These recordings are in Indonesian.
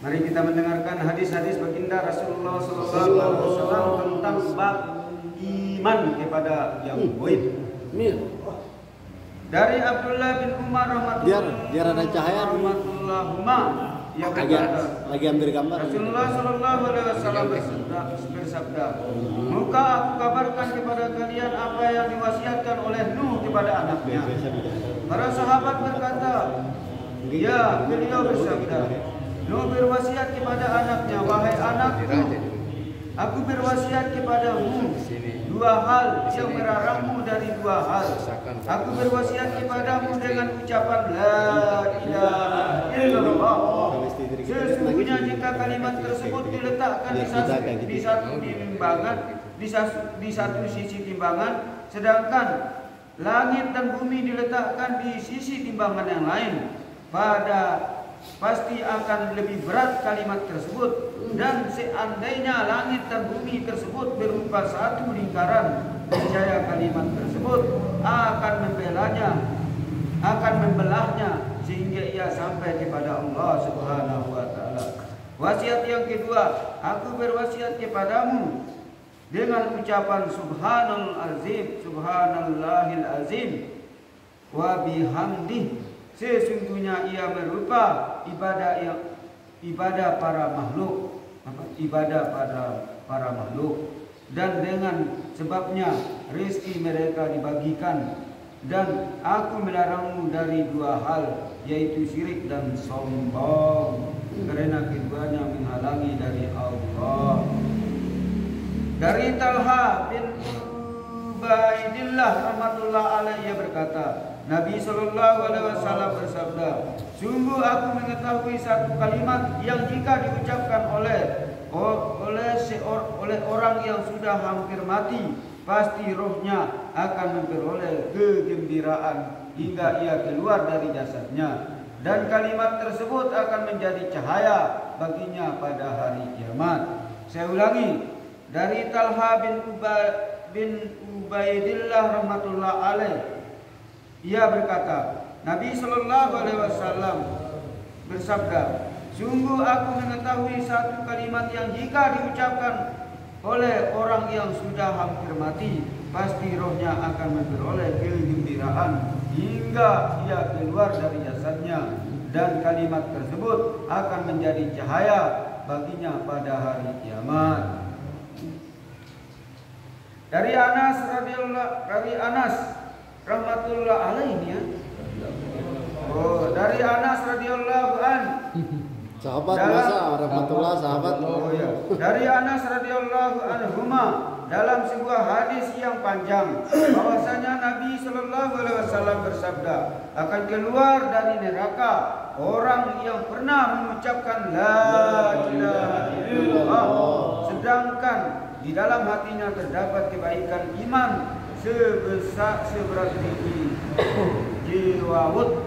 Mari kita mendengarkan hadis-hadis baginda Rasulullah SAW tentang bab iman kepada yang gaib. Dari Abdullah bin Umar biar ada cahaya ia berkata, lagi ambil gambar. Rasulullah SAW bersabda, "Muka aku kabarkan kepada kalian apa yang diwasiatkan oleh Nuh kepada anaknya." Para sahabat berkata, "Ya, beliau bersabda, Nuh berwasiat kepada anaknya, wahai anakku, aku berwasiat kepadamu dua hal yang melarangmu dari dua hal. Aku berwasiat kepadamu dengan ucapan La ilaha illallah. Sesungguhnya jika kalimat tersebut diletakkan di satu sisi timbangan, sedangkan langit dan bumi diletakkan di sisi timbangan yang lain, pasti akan lebih berat kalimat tersebut. Dan seandainya langit dan bumi tersebut berupa satu lingkaran, niscaya kalimat tersebut akan membelahnya sehingga ia sampai kepada Allah Subhanahu wa taala. Wasiat yang kedua, aku berwasiat kepadamu dengan ucapan subhanallahil azim wa bihamdih. Sesungguhnya ia merupa ibadah para makhluk, dan dengan sebabnya rezeki mereka dibagikan. Dan aku melarangmu dari dua hal, yaitu syirik dan sombong, karena keduanya menghalangi dari Allah. Dari Talha bin Ubaidillah rahmatullah alaihi berkata, Nabi SAW bersabda, sungguh aku mengetahui satu kalimat yang jika diucapkan oleh orang yang sudah hampir mati, pasti rohnya akan memperoleh kegembiraan hingga ia keluar dari jasadnya, dan kalimat tersebut akan menjadi cahaya baginya pada hari kiamat. Saya ulangi, dari Talha bin Ubaidillah rahmatullah alaih, ia berkata, Nabi SAW bersabda, sungguh aku mengetahui satu kalimat yang jika diucapkan oleh orang yang sudah hampir mati, pasti rohnya akan memperoleh kegembiraan hingga ia keluar dari jasadnya, dan kalimat tersebut akan menjadi cahaya baginya pada hari kiamat. Dari Anas rahmatullah alaihi ya. Dari Anas radhiyallahu an. Sahabat masa rahmatullah sahabat. Dari Anas radhiyallahu anhuma dalam sebuah hadis yang panjang bahwasanya Nabi sallallahu alaihi wasallam bersabda, akan keluar dari neraka orang yang pernah mengucapkan la ilaha illallah, sedangkan di dalam hatinya terdapat kebaikan iman seberat biji jewawut.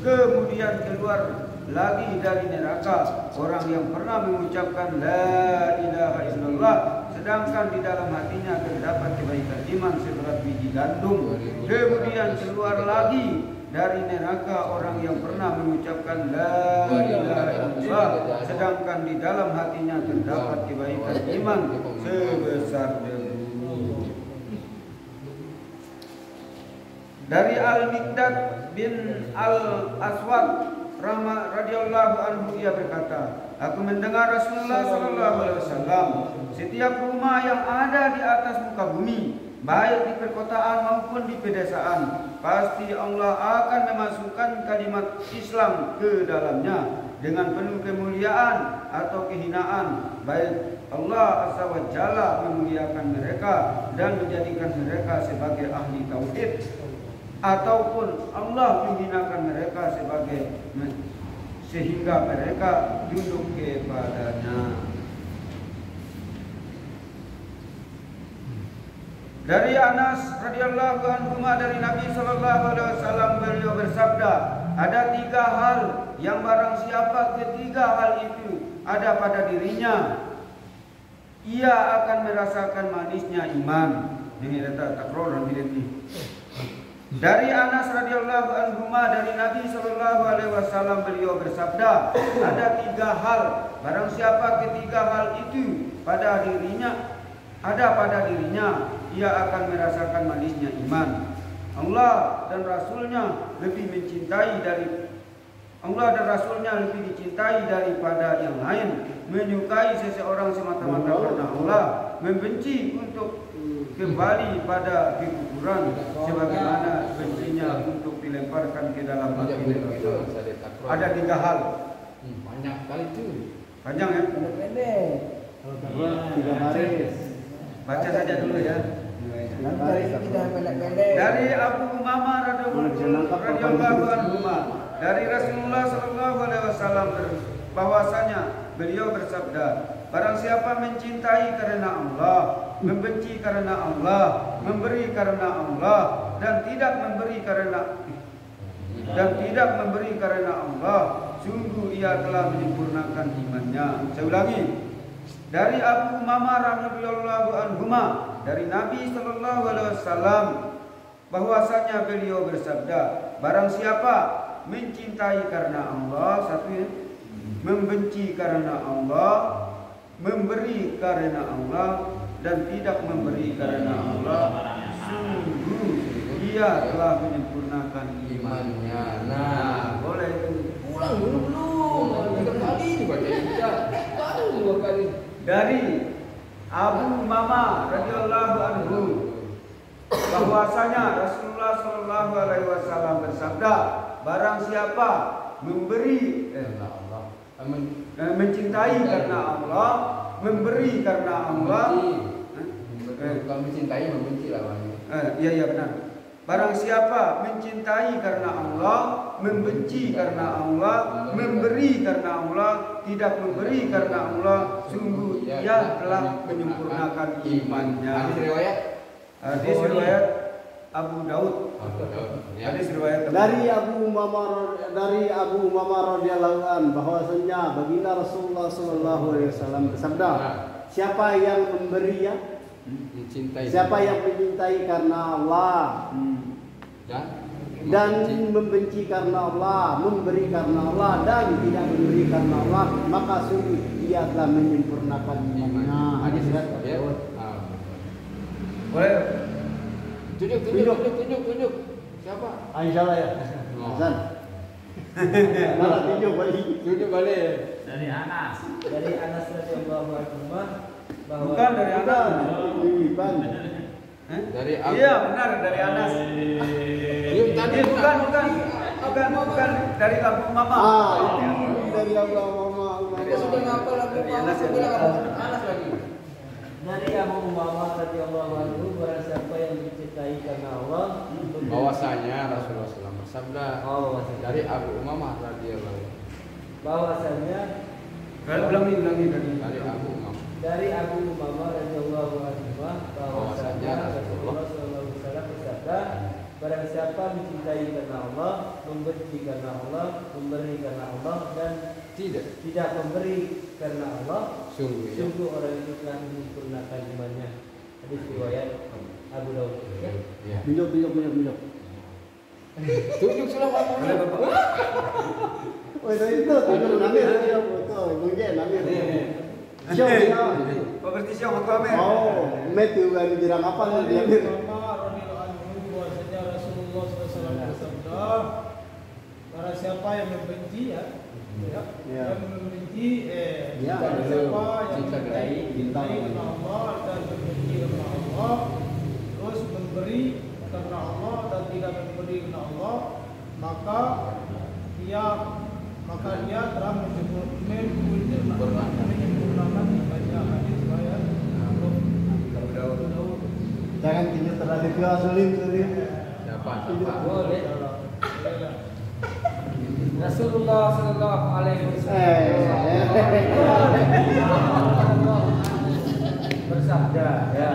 Kemudian keluar lagi dari neraka orang yang pernah mengucapkan la ilaha illallah, sedangkan di dalam hatinya terdapat kebaikan iman seberat biji gandum. Kemudian keluar lagi dari neraka orang yang pernah mengucapkan la ilaha illallah, sedangkan di dalam hatinya terdapat kebaikan iman sebesar debu. Dari Al-Miqdad bin Al-Aswad radhiyallahu anhu, ia berkata, aku mendengar Rasulullah sallallahu alaihi wasallam, setiap rumah yang ada di atas muka bumi, baik di perkotaan maupun di pedesaan, pasti Allah akan memasukkan kalimat Islam ke dalamnya dengan penuh kemuliaan atau kehinaan, baik Allah Azza wa Jalla memuliakan mereka dan menjadikan mereka sebagai ahli tauhid, ataupun Allah menghinakan mereka sehingga mereka tunduk kepadanya. Dari Anas radhiyallahu anhu dari Nabi sallallahu alaihi wasallam, beliau bersabda, ada tiga hal yang barang siapa ketiga hal itu ada pada dirinya, ia akan merasakan manisnya iman. Ini data takroran ini. Dari Anas radhiyallahu anhu dari Nabi sallallahu alaihi wasallam beliau bersabda, ada 3 hal, barang siapa ketiga hal itu pada dirinya, ia akan merasakan manisnya iman. Allah dan Rasulnya lebih dicintai daripada yang lain. Menyukai seseorang semata-mata karena Allah, membenci untuk kembali pada kekufuran sebagaimana bencinya untuk dilemparkan ke dalam api neraka. Ada 3 hal. Banyak kali itu. Panjang ya? Pendek. Kalau 3 baris. Baca saja dulu ya. Dari Abu Umamah radhiyallahu anhu dari Rasulullah sallallahu alaihi wasallam bahwasanya beliau bersabda, barang siapa mencintai karena Allah, membenci karena Allah, memberi karena Allah dan tidak memberi karena Allah, sungguh ia telah menyempurnakan imannya. Saya ulangi. Dari Abu Umamah radhiyallahu anhu dari Nabi sallallahu alaihi wasallam bahwasanya beliau bersabda, barang siapa mencintai karena Allah, satu ya, membenci karena Allah, memberi karena Allah dan tidak memberi karena Allah, sungguh ia telah menyempurnakan imannya. Nah, boleh itu. Ulang dulu belum? 3 kali dibaca juga. Baru 2 kali. Dari Abu Umamah radhiyallahu anhu bahwasanya Rasulullah sallallahu alaihi wasallam bersabda, barang siapa mencintai karena Allah, memberi karena Allah, Kalau mencintai membenci lawannya. Iya benar. Barang siapa mencintai karena Allah, membenci karena Allah, memberi karena Allah, tidak memberi karena Allah, sungguh ia telah menyempurnakan imannya. Hadis riwayat Abu Daud. Hadis riwayat Dari Abu Umamah radhiyallahu anhu bahwasanya baginda Rasulullah sallallahu alaihi wasallam bersabda, siapa yang memberi ya? Siapa yang mencintai karena Allah dan membenci karena Allah, memberi karena Allah dan tidak memberi karena Allah, maka sungguh ia telah menyempurnakan imannya. Hadis riwayat Daud. Boleh Tunjuk. Siapa? Insyaallah ya. Hasan. Malah tunjuk balik. Dari Anas radhiyallahu anhu bahwa bukan dari Anas. Dari Abu. Iya benar dari Anas. Bukan dari Abu Umamah. Itu dari Abu Umamah. Dia sudah ngapal Abu Umamah, bilang Anas lagi. dari Abu Umamah radhiyallahu anhu, barang siapa yang mencintai karena Allah, Bahwasanya Rasulullah SAW bersabda. Dari Abu Umamah radhiyallahu anhu. bahwasanya Ulangi Dari Abu Umamah. dari Abu Umamah radhiyallahu anhu bahwasanya Rasulullah SAW bersabda, barang siapa mencintai karena Allah, membenci karena Allah, memberi karena Allah dan tidak memberi karena Allah, sungguh orang itu telah menyempurnakan imannya. Hadis riwayat Abu Daud. Ya. Tunjuk. Tunjuk sudah apa? Oh itu tunjuk namir dia foto, mungkin namir. Siapa? Berarti siapa aku Amer? Oh, metu kan dirang apa dia namir. Rasulullah SAW bersabda, barang siapa yang membenci yang membenci barang siapa yang mencintai karena Allah dan membenci karena Allah, terus memberi karena Allah dan tidak memberi karena Allah, maka dia telah menyempurnakan imannya. Hadis riwayat Abu Daud. Jangan tinju terlalu tua sulim. Siapa? Boleh. Rasulullah sallallahu alaihi wasallam bersabda, ya.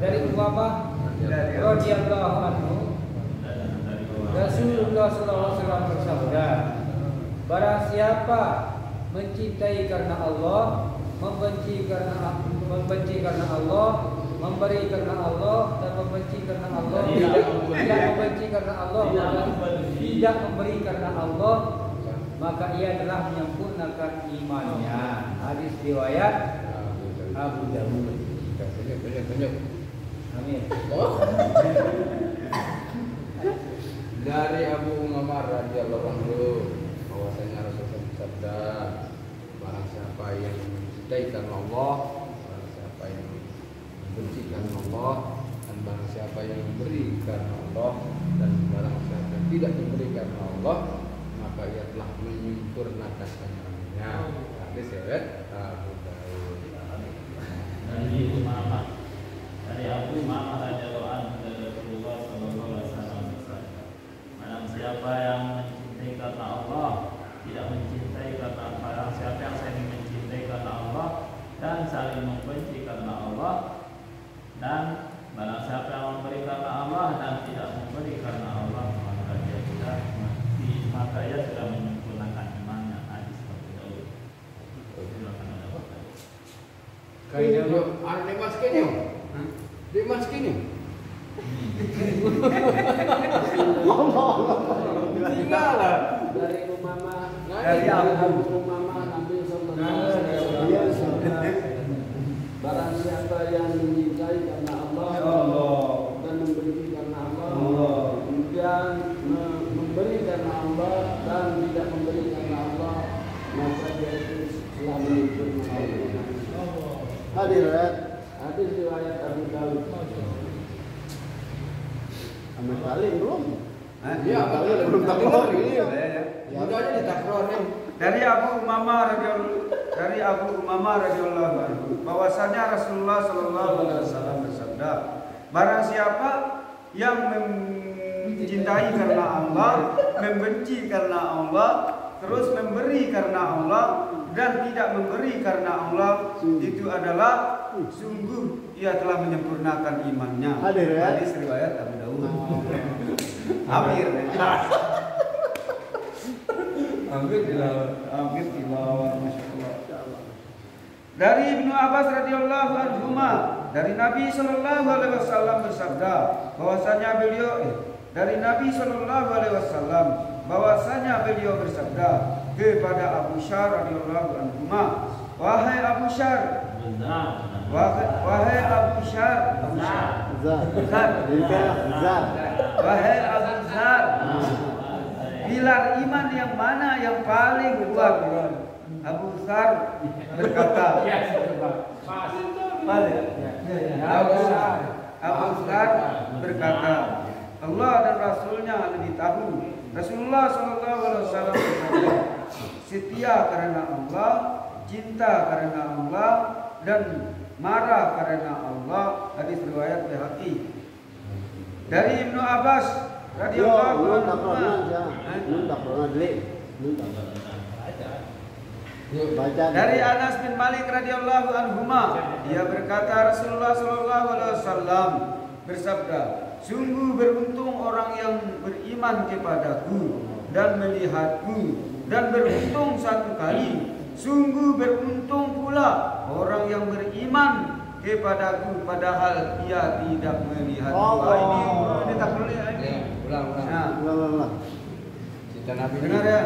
Dari Umamah radhiyallahu anhu, Rasulullah sallallahu alaihi wasallam bersabda, barang siapa mencintai karena Allah, membenci karena Allah, memberi karena Allah dan membenci karena Allah, tidak membenci karena Allah, tidak memberi karena Allah, maka ia telah menyempurnakan imannya. Hadis riwayat Abu Dawud. Tunjuk. Amin. Dari Abu Umamah radhiyallahu anhu bahwasanya Rasulullah bersabda, barang siapa yang mencintai karena Allah, barang siapa yang membenci karena Allah, dan barang siapa yang memberi karena Allah, dan barang siapa yang tidak memberi karena Allah, maka ia telah menyempurnakan imannya. Hadis riwayat Abu Dawud. Dari Abu Umamah radhiyallahu anhu dari Rasulullah sallallahu alaihi wasallam bersabda, barang siapa yang mencintai karena Allah, tidak mencintai karena barang siapa yang saling mencintai karena Allah dan saling membenci karena Allah, dan barang siapa yang memberi karena Allah dan tidak memberi karena Allah, maka ia sudah menyempurnakan imannya. Hadis Abu Dawud. Kayak dia dimasukin yuk. Dimasukin yuk. Dari Umamah, Dari Abu Umamah Nabi sallallahu alaihi wasallam, barang siapa yang mencintai karena Allah dan membenci karena Allah, kemudian memberi karena Allah dan tidak memberi karena Allah, maka dia itu telah menyempurnakan imannya. Hadis riwayat Abu Dawud. Amal Salim belum? Iya, belum takror ini. Ya. Udah aja ditakror nih. Dari Abu Umamah radhiyallahu anhu bahwasanya Rasulullah sallallahu alaihi wasallam bersabda, barang siapa yang mencintai karena Allah, membenci karena Allah, terus memberi karena Allah dan tidak memberi karena Allah, itu adalah sungguh ia telah menyempurnakan imannya. Hadis riwayat Abu Dawud. Hampir tilawah, masya Allah. Dari Ibnu Abbas radhiyallahu anhu, dari Nabi sallallahu alaihi wasallam bersabda, bahwasanya beliau bersabda kepada Abu Syar radhiyallahu anhu, wahai Abu Syar, wahai Abu Syar, wahai Abu Syar, pilar iman yang mana yang paling kuat? Abu Syar berkata, Abu Syar berkata, Allah dan Rasulnya lebih tahu. Rasulullah SAW bersabda, setia karena Allah, cinta karena Allah, dan marah karena Allah. Hadis riwayat Baihaqi. Dari Ibnu Abbas radhiyallahu anhu, dari Anas bin Malik radhiyallahu anhu, ia berkata Rasulullah sallallahu alaihi wasallam bersabda, sungguh beruntung orang yang beriman kepadaku dan melihatku, dan beruntung satu kali, sungguh beruntung pula orang yang beriman kepadaku padahal ia tidak melihatku. Ini tak boleh ini. Ulang. Cinta Nabi. Dengar ya.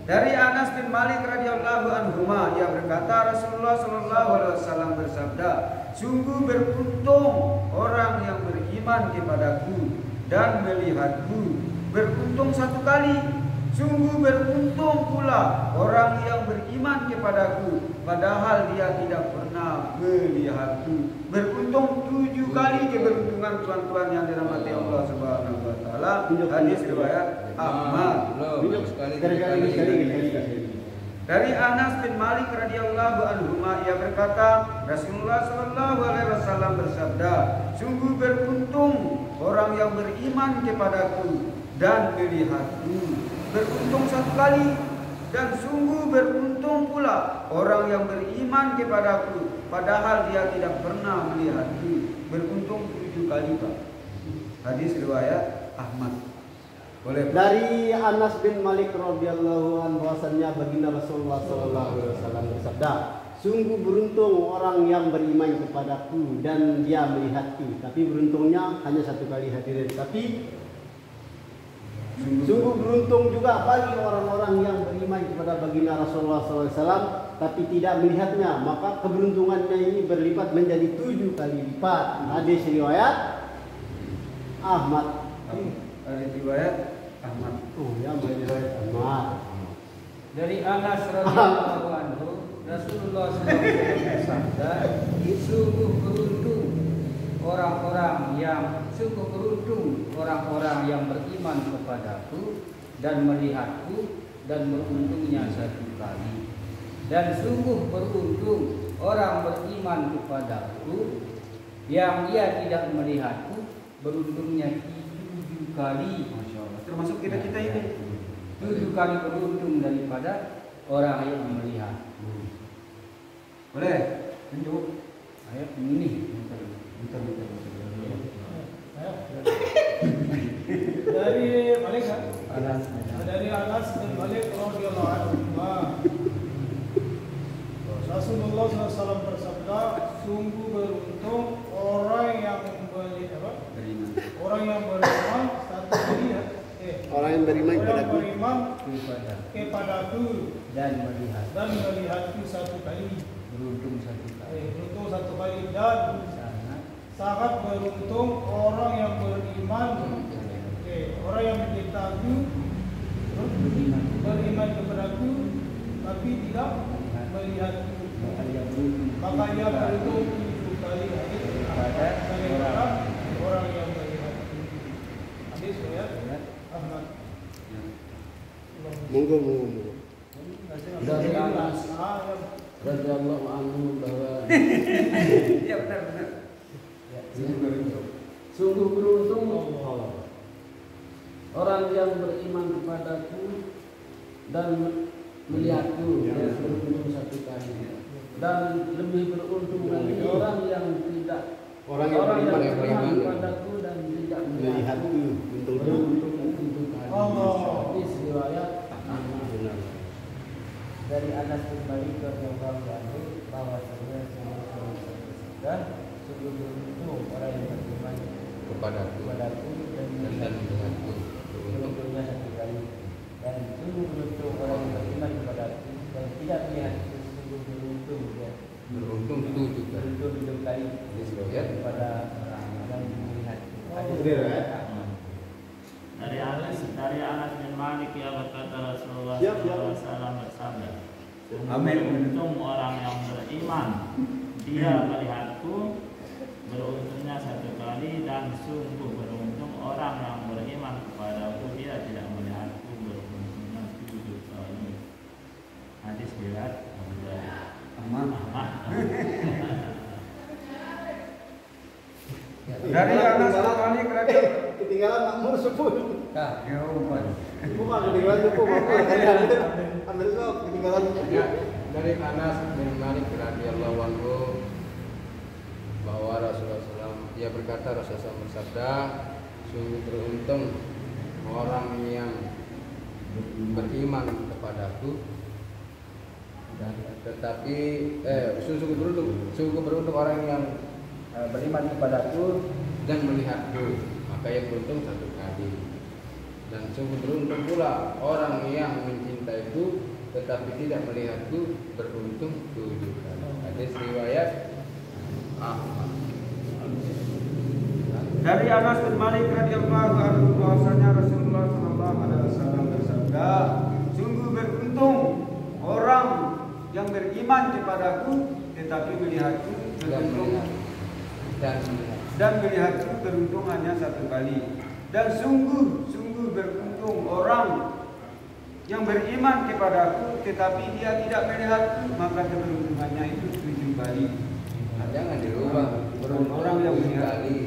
Dari Anas bin Malik radhiyallahu anhu, ia berkata Rasulullah sallallahu alaihi wasallam bersabda, sungguh beruntung orang yang beriman kepadaku dan melihatku. Beruntung satu kali, sungguh beruntung pula orang yang beriman kepadaku padahal dia tidak pernah melihatku. Beruntung 7 kali keberuntungan tuan-tuan yang dirahmati Allah Subhanahu wa taala. Hadis riwayat Ahmad. Dari Anas bin Malik radhiyallahu anhu, ia berkata Rasulullah sallallahu alaihi wasallam bersabda, sungguh beruntung orang yang beriman kepadaku dan melihatku. Beruntung satu kali, dan sungguh beruntung pula orang yang beriman kepadaku padahal dia tidak pernah melihatku. Beruntung 7 kali, Pak. Hadis riwayat Ahmad. Boleh, Pak. Dari Anas bin Malik radhiyallahu anhu, bahwasanya baginda Rasulullah sallallahu alaihi wasallam bersabda, Sungguh beruntung orang yang beriman kepadaku dan dia melihatku. Tapi beruntungnya hanya satu kali hadirin. Tapi sungguh beruntung juga bagi orang-orang yang beriman kepada baginda Rasulullah SAW tapi tidak melihatnya. Maka keberuntungannya ini berlipat menjadi 7 kali lipat. Hadis riwayat Ahmad. Hadis riwayat Ahmad. Oh ya, riwayat Ahmad. Dari Anas radhiyallahu anhu, Rasulullah SAW bersabda, sungguh beruntung orang-orang yang beriman kepadaku dan melihatku dan beruntungnya 1 kali. Dan sungguh beruntung orang beriman kepadaku yang dia tidak melihatku, beruntungnya 7 kali. Masya Allah. Termasuk kita ini. 7 kali beruntung daripada orang yang melihat. Boleh? Tunjuk. Ayo ini. Bentar. Dari Malik kan? Anas. Dari Anas bin Malik radhiyallahu anhu. Rasulullah SAW bersabda, sungguh beruntung orang yang beriman 1 kali ya. Orang yang beriman kepadaku Kepadaku dan melihatku 1 kali. beruntung 1 kali. Beruntung 1 kali dan sangat beruntung orang yang beriman. Orang yang mencintaiku, beriman kepadaku, tapi tidak melihatku. Maka ia beruntung 7 kali kepada orang yang melihatku. Hadis riwayat Ahmad. Monggo. Dari Anas radhiyallahu anhu bahwa Iya benar. sungguh beruntung orang yang beriman kepadaku dan melihatku, dan beruntung 1 kali. Dan lebih beruntung lagi orang yang beriman kepadaku dan tidak melihatku, beruntung 7 kali. Hadis riwayat Ahmad. Dari Anas bin Malik radhiyallahu anhu bahwasanya dan sungguh beruntung orang yang beriman Kepadaku dan melihatku, beruntungnya 1 kali. Dan sungguh beruntung orang yang beriman kepadaku dan tidak melihatku, sungguh beruntung ya. beruntung 7 kali. Beruntung 7 kali Hadis riwayat kepada orang yang melihatku. Dari Anas bin Malik ya berkata Rasulullah SAW bersabda, Amin. beruntung orang yang beriman, dia melihatku, beruntungnya 1 kali. Dan sungguh beruntung orang yang beriman kepadaku, dia tidak melihatku, beruntungnya 7 kali. Hadis riwayat Ahmad. Dari Dari Anas bin Malik radhiyallahu ketinggalan makmur 10. Ya Allah. Bukan ketinggalan itu, ambil lo ketinggalan. Dari Anas bin Malik radhiyallahu anhu bahwa Rasulullah SAW dia berkata, Rasulullah SAW bersabda, sungguh beruntung orang yang beriman kepadaku, tetapi sungguh beruntung orang yang beriman kepadaku dan melihatku, maka yang beruntung 1 kali. Dan sungguh beruntung pula orang yang mencintaiku tetapi tidak melihatku, beruntung 7 kali. Hadis riwayat Ahmad. Dari Anas bin Malik radhiyallahu anhu bahwasanya Rasulullah SAW bersabda, sungguh beruntung orang yang beriman kepadaku tetapi melihatku, beruntung dan melihatku, beruntung hanya 1 kali. Dan sungguh beruntung orang yang beriman kepadaku tetapi dia tidak melihatku, maka keberuntungannya itu 7 kali. Jangan dirubah, beruntung Orang yang 7 melihat kali.